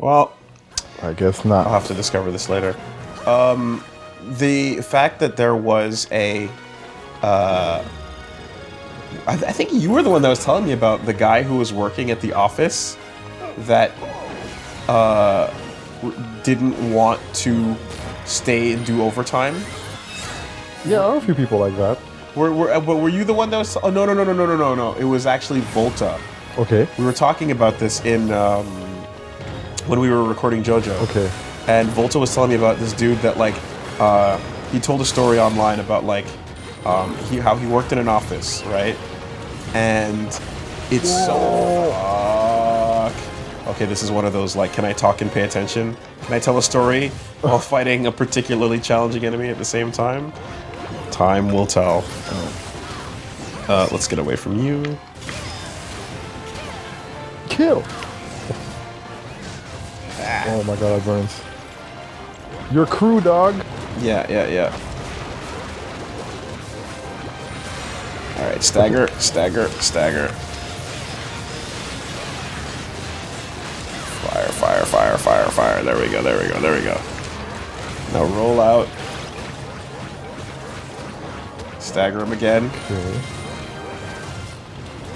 Well, I guess not. I'll have to discover this later. The fact that there was a... I think you were the one that was telling me about the guy who was working at the office that didn't want to stay and do overtime. Yeah, there are a few people like that. Were you the one that was... Oh, no. It was actually Volta. Okay. We were talking about this in... when we were recording JoJo. Okay. And Volta was telling me about this dude that, like, he told a story online about, like, how he worked in an office, right? And it's so... Okay, this is one of those, like, can I talk and pay attention? Can I tell a story while fighting a particularly challenging enemy at the same time? Time will tell. Let's get away from you. Kill! Oh my god, that burns. Your crew, dog! Yeah. Alright, stagger. Fire. There we go. Now roll out. Stagger him again.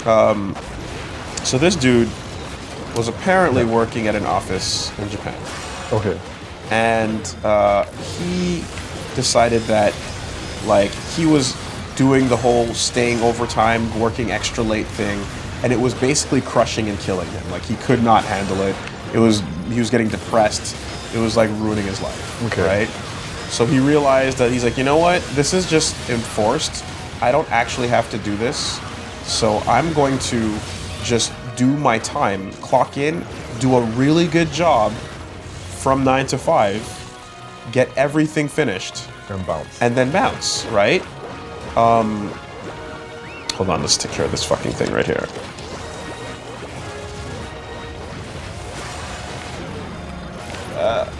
Okay. So this dude was apparently working at an office in Japan. Okay. And he decided that, like, he was doing the whole staying overtime, working extra late thing, and it was basically crushing and killing him. Like, he could not handle it. He was getting depressed. It was like ruining his life. Okay. Right? So he realized that he's like, you know what? This is just enforced. I don't actually have to do this. So I'm going to just do my time, clock in, do a really good job from 9 to 5, get everything finished, and then bounce, right? Hold on, let's take care of this fucking thing right here.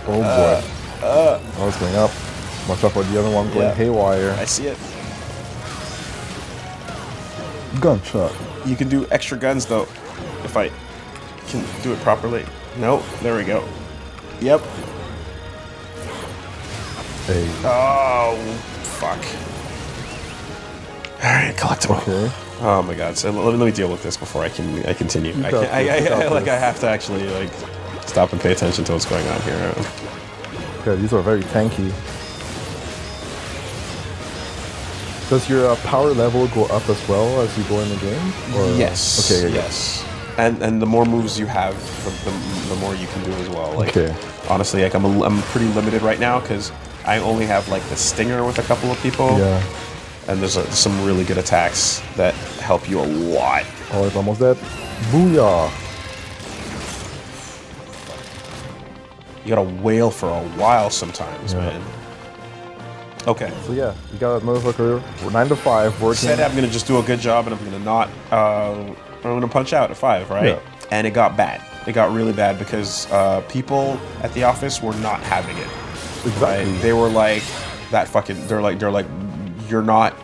Oh boy. Oh, it's going up. Watch out for the other one going haywire. I see it. Gunshot. You can do extra guns though, if I can do it properly. No, there we go. Yep. Hey. Oh, fuck. Alright, collectible. Okay. Oh my god, so let me deal with this before I continue. I have to actually, like, stop and pay attention to what's going on here. Okay, these are very tanky. Does your power level go up as well as you go in the game? Or? Yes. Okay. Yes. And the more moves you have, the more you can do as well. Like, okay. Honestly, like I'm pretty limited right now because I only have like the stinger with a couple of people. Yeah. And there's some really good attacks that help you a lot. Oh, it's almost dead. Booyah! You gotta wail for a while sometimes, man. Okay. So yeah, you got a motherfucker 9 to 5 working. Said I'm gonna just do a good job and I'm gonna not. I'm gonna punch out at 5, right? Yeah. And it got bad. It got really bad because people at the office were not having it. Exactly. Right? They were like that fucking. They're like you're not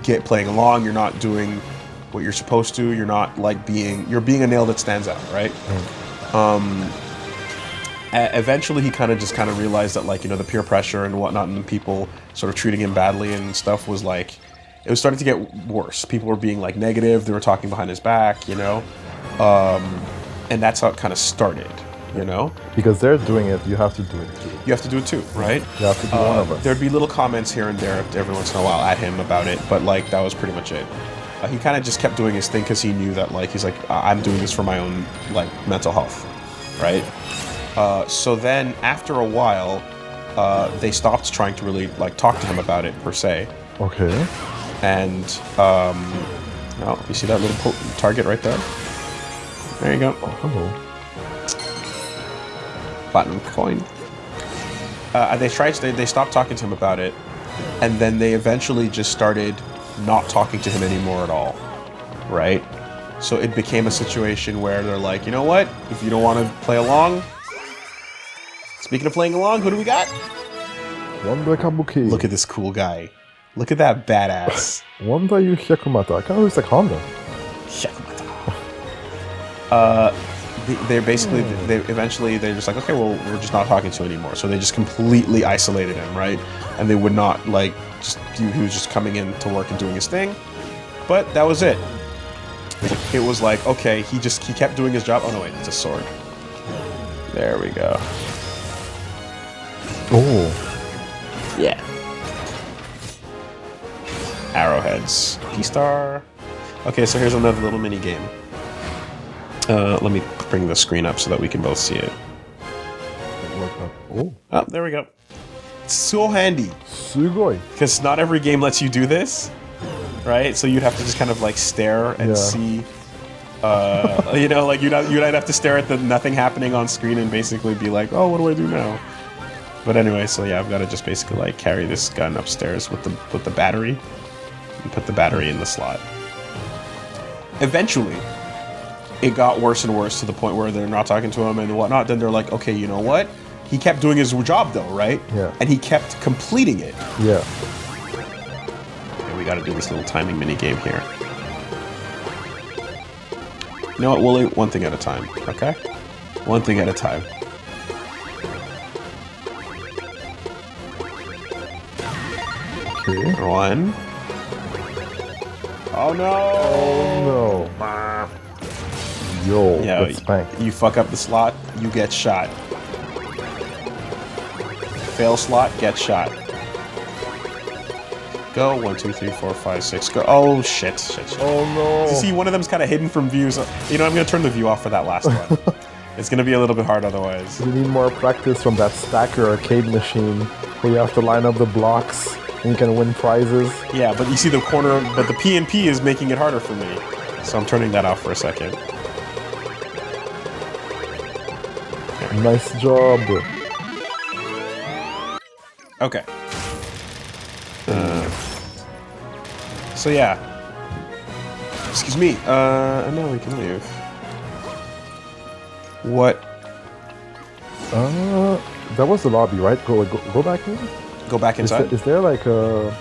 playing along. You're not doing what you're supposed to. You're not like you're being a nail that stands out, right? Eventually, he kind of realized that, like, you know, the peer pressure and whatnot, and people sort of treating him badly and stuff was like, it was starting to get worse. People were being like negative. They were talking behind his back, you know, and that's how it kind of started, you know. Because they're doing it, you have to do it too. You have to do it too, right? You have to be one of us. There'd be little comments here and there every once in a while at him about it, but like that was pretty much it. He kind of just kept doing his thing because he knew that, like, he's like, I'm doing this for my own, like, mental health, right? So then, after a while, they stopped trying to really, like, talk to him about it, per se. Okay. And, oh, you see that little target right there? There you go. Oh, hello. Platinum coin. They stopped talking to him about it, and then they eventually just started not talking to him anymore at all, right? So it became a situation where they're like, you know what? If you don't want to play along... Speaking of playing along, who do we got? Look at this cool guy. Look at that badass. Wanda Hyakumata. I kind of looks like Honda. Hyakumata. they're basically they're just like, okay, well, we're just not talking to you anymore. So they just completely isolated him, right? And they would not like he was just coming in to work and doing his thing. But that was it. It was like, okay, he kept doing his job. Oh no, wait, it's a sword. There we go. Oh. Yeah. Arrowheads. P-star. Okay, so here's another little mini game. Let me bring the screen up so that we can both see it. Oh, there we go. It's so handy. Sugoi. Because not every game lets you do this, right? So you'd have to just kind of like stare and see. You know, like you'd have to stare at the nothing happening on screen and basically be like, oh, what do I do now? But anyway, so yeah, I've got to just basically like carry this gun upstairs with the battery and put the battery in the slot. Eventually, it got worse and worse to the point where they're not talking to him and whatnot. Then they're like, okay, you know what? He kept doing his job though, right? Yeah. And he kept completing it. Yeah. Okay, we got to do this little timing mini game here. You know what, Woolie? One thing at a time, okay? One thing at a time. Okay. One. Oh no! Oh no. Yo, Yeah, get spanked. you fuck up the slot, you get shot. Fail slot, get shot. Go, 1, 2, 3, 4, 5, 6, go. Oh shit. Oh no. You see, one of them's kind of hidden from views. You know, I'm gonna turn the view off for that last one. It's gonna be a little bit hard otherwise. You need more practice from that stacker arcade machine where you have to line up the blocks and you can win prizes. Yeah, but you see the corner, but the P&P is making it harder for me. So I'm turning that off for a second. Nice job. Okay. So yeah. Excuse me. And now we can leave. What? That was the lobby, right? Go back in. Go back inside? Is there like a...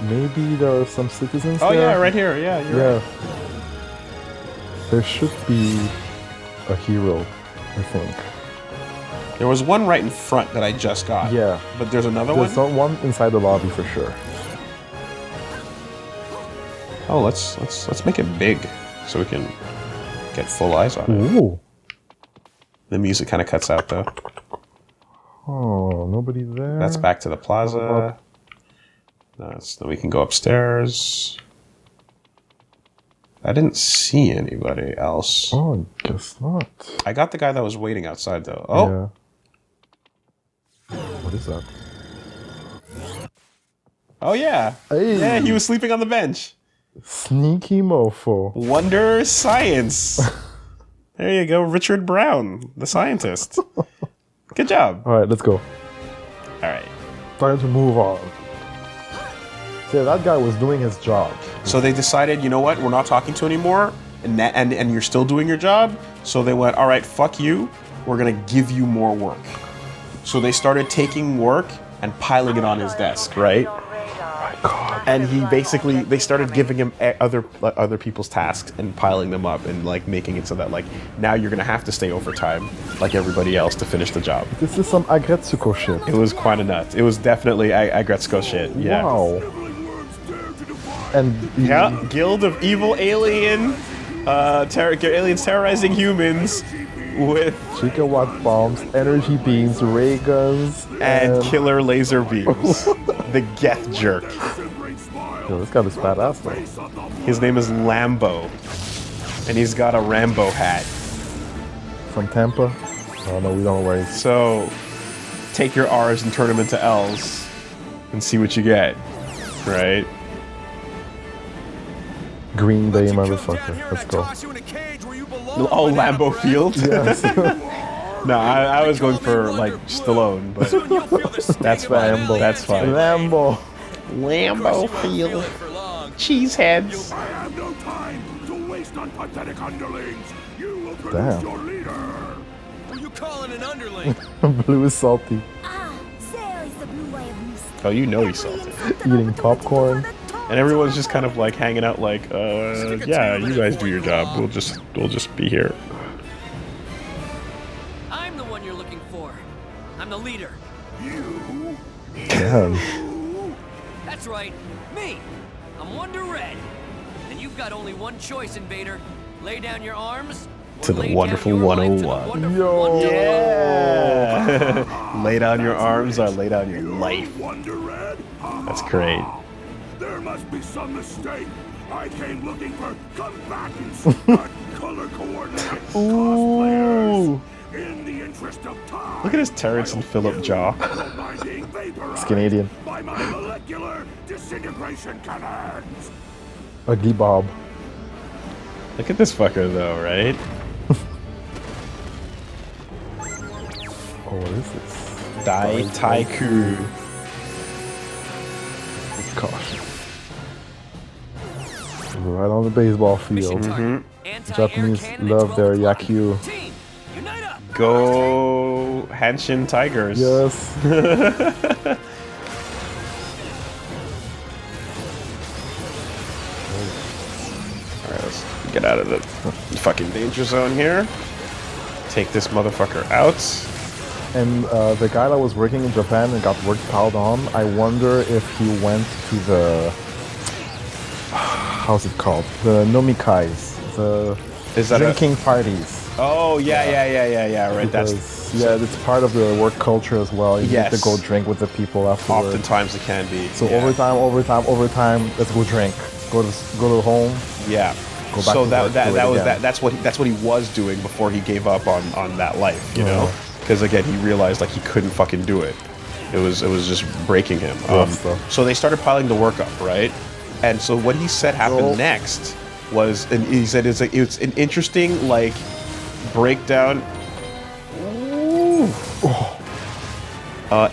Maybe there are some citizens there? Oh yeah, right here. Yeah, you're right. There should be a hero, I think. There was one right in front that I just got. Yeah. But there's another There's one? one inside the lobby for sure. Oh, let's make it big so we can get full eyes on it. Ooh. The music kind of cuts out though. Oh, nobody there. That's back to the plaza. Then we can go upstairs. I didn't see anybody else. Oh, I guess not. I got the guy that was waiting outside though. Oh. Yeah. What is that? Oh yeah. Hey. Yeah, he was sleeping on the bench. Sneaky mofo. Wonder science. There you go, Richard Brown, the scientist. Good job. Alright, let's go. Alright. Time to move on. See, that guy was doing his job. So they decided, you know what, we're not talking to anymore, and you're still doing your job. So they went, alright, fuck you, we're gonna give you more work. So they started taking work and piling it on his desk, right? God. And they started giving him other people's tasks and piling them up and like making it so that like now you're gonna have to stay overtime like everybody else to finish the job. This is some Agretsuko shit. It was quite a nut. It was definitely Agretsuko shit. Yeah. Wow. And yeah, Guild of Evil Alien, aliens terrorizing humans with gigawatt bombs, energy beams, ray guns, and killer laser beams. The Geth Jerk. Yo, this guy is badass though. His name is Lambo, and he's got a Rambo hat. From Tampa? Oh no, we don't know where he's. So, take your R's and turn them into L's, and see what you get, right? Green Bay, motherfucker. Let's go. Oh, Lambeau Field? Yes. No, I was going for, like, Stallone, but that's fine. Lambo. That's fine. Lambo. Lambeau Field. Cheeseheads. I have no time to waste on pathetic underlings. You will produce Damn. your leader. Who are you calling an underling? Blue is salty. Oh, you know he's salty. Eating popcorn. And everyone's just kind of, like, hanging out like, yeah, you guys do your job. We'll just be here. one you're looking for. I'm the leader. You? Damn. That's right, me. I'm Wonder Red. And you've got only one choice, Invader. Lay down your arms. Or To the lay down wonderful your life to the 101. wonderful Yo. 101. Yeah. Lay down your arms or lay down your life. Wonder Red? That's great. There must be some mistake. I came looking for combatants, not color coordinated cosplayers. In the interest of time. Look at his Terrence and Phillip jaw. It's Canadian. By my molecular disintegration cannons. Ugly Bob. Look at this fucker though, right? Oh, what is this? Dai Taiku. Gosh. Right on the baseball Mission field. target. Anti-air Japanese cannon love at their 12 o'clock. Yakyu. Team, unite up. Go Hanshin Tigers. Yes. Alright, let's get out of the fucking danger zone here. Take this motherfucker out. And the guy that was working in Japan and got work piled on, I wonder if he went to the... How's it called? The nomikais. The Is that drinking parties. Oh, yeah, right. Because, That's yeah, it's part of the work culture as well. You Yes. get to go drink with the people afterwards. oftentimes it can be. So yeah. overtime, let's go drink. Go to home. Yeah. Go back So to that work, that, do it that was again. that's what he was doing before he gave up on that life, you know? Yeah. Because again, he realized like he couldn't fucking do it. It was just breaking him. stuff. So they started piling the work up, right? And so what he said happened Oh. next was, and he said it's an interesting like breakdown. Ooh.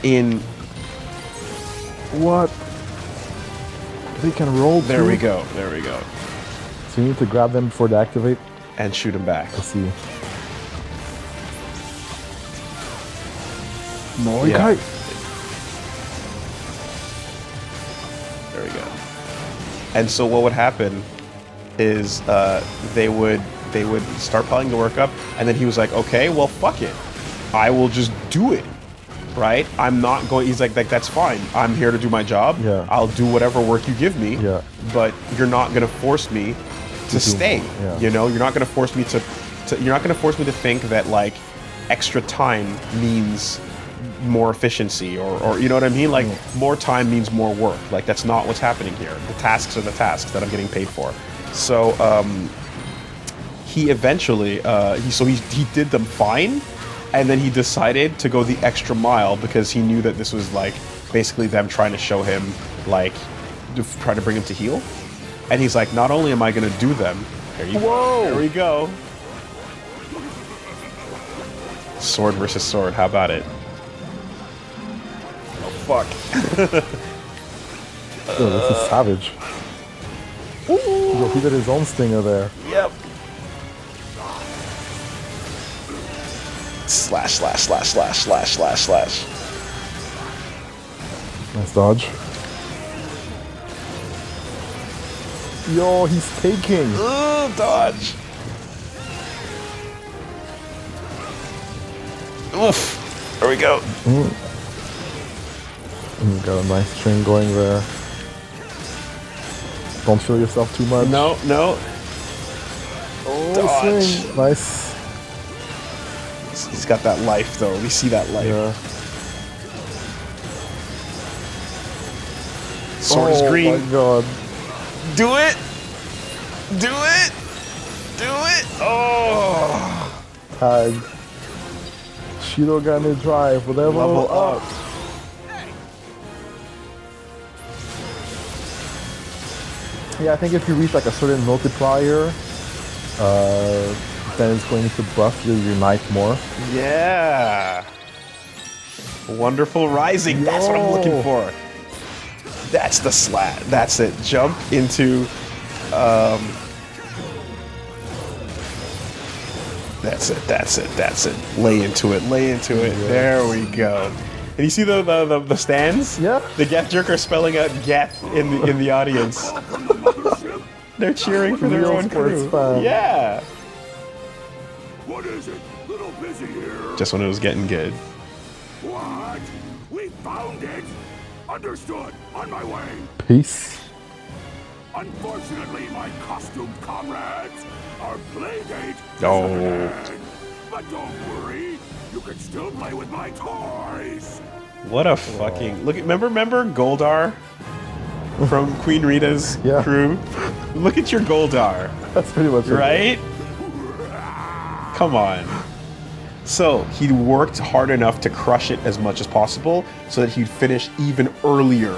In What? They can roll. there too? we go. So you need to grab them before they activate. And shoot him back. Let's see. No, Yeah. okay. There we go. And so what would happen is they would start piling the work up, and then he was like, okay, well, fuck it, I will just do it, right? I'm not going. He's like that's fine. I'm here to do my job. Yeah. I'll do whatever work you give me. Yeah. But you're not gonna force me to stay. yeah. You know, you're not gonna force me to you're not gonna force me to think that like extra time means more efficiency or you know what I mean? Like more time means more work. Like that's not what's happening here. The tasks are the tasks that I'm getting paid for. So he eventually he did them fine, and then he decided to go the extra mile because he knew that this was like basically them trying to show him like trying to bring him to heel. And he's like, not only am I gonna do them, there you go. There we go. Sword versus sword, how about it? Fuck. Yo, this is savage. Yo, he did his own stinger there. Yep. Slash. Nice dodge. Yo, he's taking. Ooh, dodge. Oof. There we go. You got a nice string going there. Don't feel yourself too much. No. Oh, Dodge. swing. Nice. He's got that life, though. We see that life. Yeah. Sword is green. Oh my god. Do it. Oh. Tag. Shirogane drive. Whatever. Level up. Yeah, I think if you reach like a certain multiplier, then it's going to buff your unite more. Yeah. Wonderful rising. That's what I'm looking for. That's the slat. That's it. Jump into. That's it. Lay into it. Yeah. There we go. And you see the stands? Yeah. The Geth Jerker spelling out Geth in the audience. They're cheering for their Real own crew. sports fan. Yeah. What is it? Little busy here. just when it was getting good. What? We found it! Understood! On my way! Peace. Unfortunately, my costume comrades are playdate. Oh. But don't worry, you can still play with my toys. What a fucking look! Remember Goldar from Queen Rita's Yeah. crew? Look at your Goldar, That's pretty much it. right? Come on. So he worked hard enough to crush it as much as possible, so that he'd finish even earlier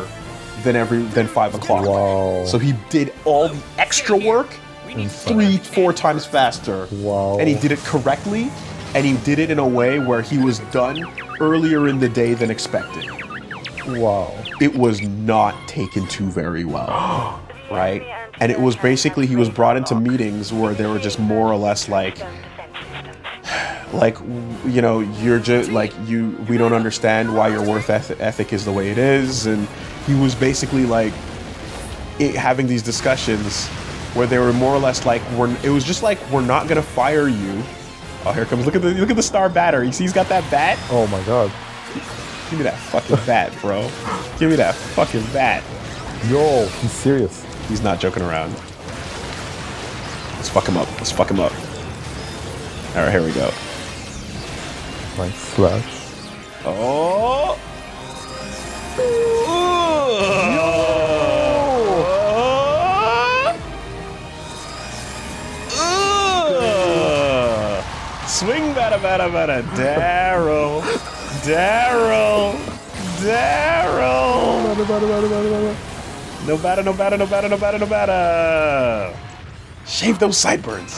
than 5 o'clock. Wow. So he did all the extra work 3-4 times faster. Wow. And he did it correctly, and he did it in a way where he was done earlier in the day than expected. Wow. It was not taken to very well, right? And it was basically, he was brought into meetings where they were just more or less like, you know, you're just like, we don't understand why your worth ethic is the way it is. And he was basically like having these discussions where they were more or less like, it was just like, we're not gonna fire you. Oh, here comes, look at the star batter. You see he's got that bat? Oh my god. Give me that fucking bat, bro. Give me that fucking bat. Yo, he's serious. He's not joking around. Let's fuck him up. Let's fuck him up. Alright, here we go. Nice slash. Oh! Swing bada bada bada. Daryl. Daryl. Daryl. No batter, no batter, no batter, no batter, no batter. Shave those sideburns.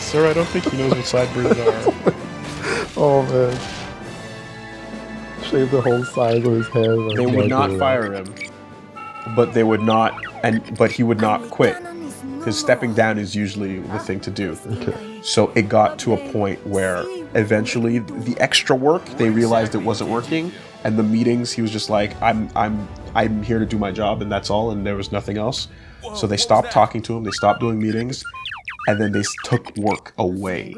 Sir, I don't think he knows what sideburns are. Oh man. Shave the whole side of his head. Like, They would not fire him, but they would not, but he would not quit, because stepping down is usually the thing to do. Okay. So it got to a point where eventually the extra work, they realized it wasn't working, and the meetings, he was just like, I'm here to do my job, and that's all, and there was nothing else. So they stopped talking to him, they stopped doing meetings, and then they took work away.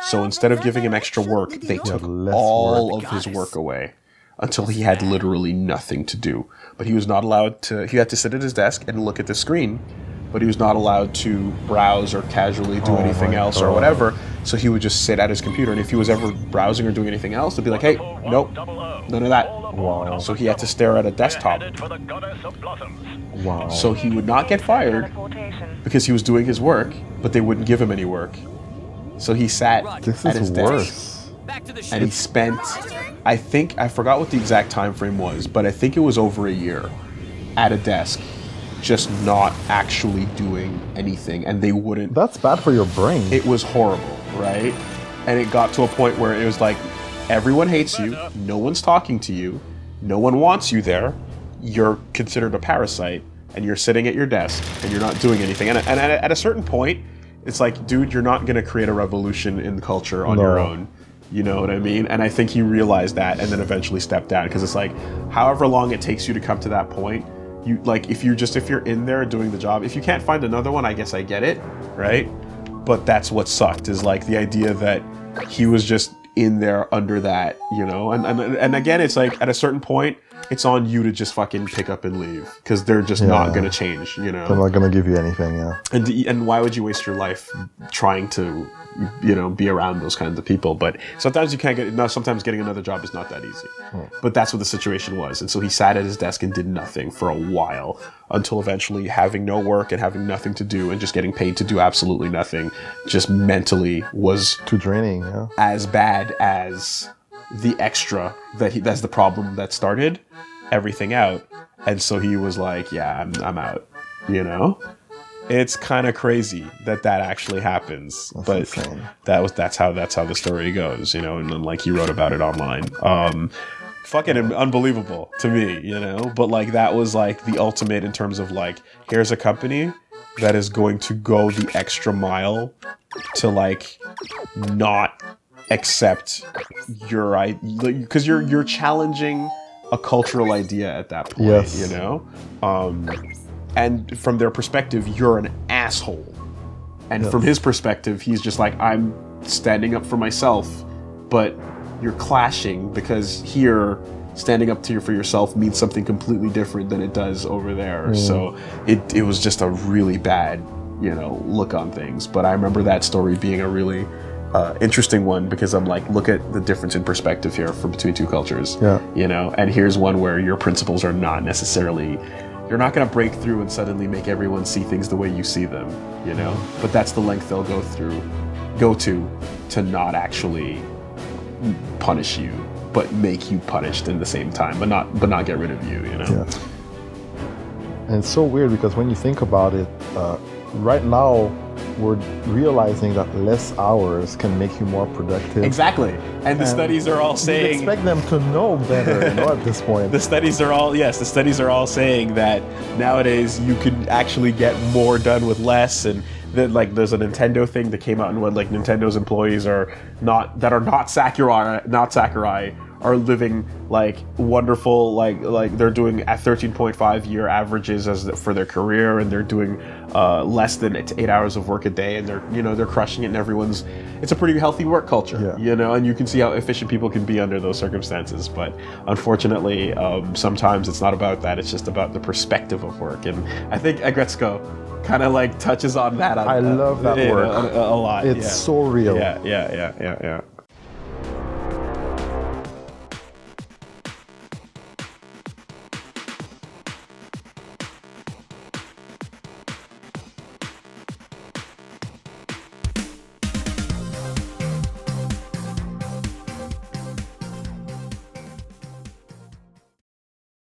So instead of giving him extra work, they took all of his work away until he had literally nothing to do. But he was not allowed to, he had to sit at his desk and look at the screen, but he was not allowed to browse or casually do anything else or whatever. So he would just sit at his computer, and if he was ever browsing or doing anything else, they'd be like, hey, nope, none of that. Wow. So he had to stare at a desktop. Wow. So he would not get fired because he was doing his work, but they wouldn't give him any work. So he sat This at his is desk, worse. Back to the and he ship. spent, I forgot what the exact time frame was, but I think it was over a year at a desk, just not actually doing anything, and they wouldn't. That's bad for your brain. It was horrible, right? And it got to a point where it was like, everyone hates you, no one's talking to you, no one wants you there, you're considered a parasite, and you're sitting at your desk, and you're not doing anything. And at a certain point, it's like, dude, you're not going to create a revolution in culture on your own. You know what I mean? And I think he realized that, and then eventually stepped down, because it's like, however long it takes you to come to that point, you like, if you're in there doing the job, if you can't find another one, I guess I get it, right? But that's what sucked, is like the idea that he was just in there under that, you know? And again, it's like, at a certain point, it's on you to just fucking pick up and leave, because they're just not going to change, you know? They're not gonna give you anything, yeah. And why would you waste your life trying to, you know, be around those kinds of people? But sometimes you can't sometimes getting another job is not that easy. But that's what the situation was. And so he sat at his desk and did nothing for a while, until eventually having no work and having nothing to do and just getting paid to do absolutely nothing just mentally was Too draining, yeah. as bad as the extra that's the problem that started everything out. And so he was like, yeah, I'm out, you know? It's kind of crazy that actually happens, but insane. that's how the story goes, you know. And then, like, he wrote about it online. Fucking unbelievable to me, you know. But like, that was like the ultimate in terms of like, here's a company that is going to go the extra mile to like not accept your idea, because you're challenging a cultural idea at that point, Yes. you know. And from their perspective, you're an asshole And from his perspective, he's just like, I'm standing up for myself, but you're clashing because here, standing up for yourself means something completely different than it does over there. So it was just a really bad, look on things. But I remember that story being a really interesting one because I'm like, look at the difference in perspective here between two cultures. And here's one where your principles are not necessarily, you're not going to break through and suddenly make everyone see things the way you see them, but that's the length they'll go to not actually punish you, but make you punished in the same time, but not get rid of you. And it's so weird because when you think about it, right now we're realizing that less hours can make you more productive. Exactly. And the studies are all saying... You expect them to know better at this point. The studies are all saying that nowadays you can actually get more done with less. And then, there's a Nintendo thing that came out and Nintendo's employees are not Sakurai are living wonderful, they're doing at 13.5 year averages for their career, and they're doing less than 8 hours of work a day, and they're crushing it, and it's a pretty healthy work culture, and you can see how efficient people can be under those circumstances. But unfortunately, sometimes it's not about that, it's just about the perspective of work. And I think Agretzko kind of touches on that. I love that work a lot. It's so real. Yeah.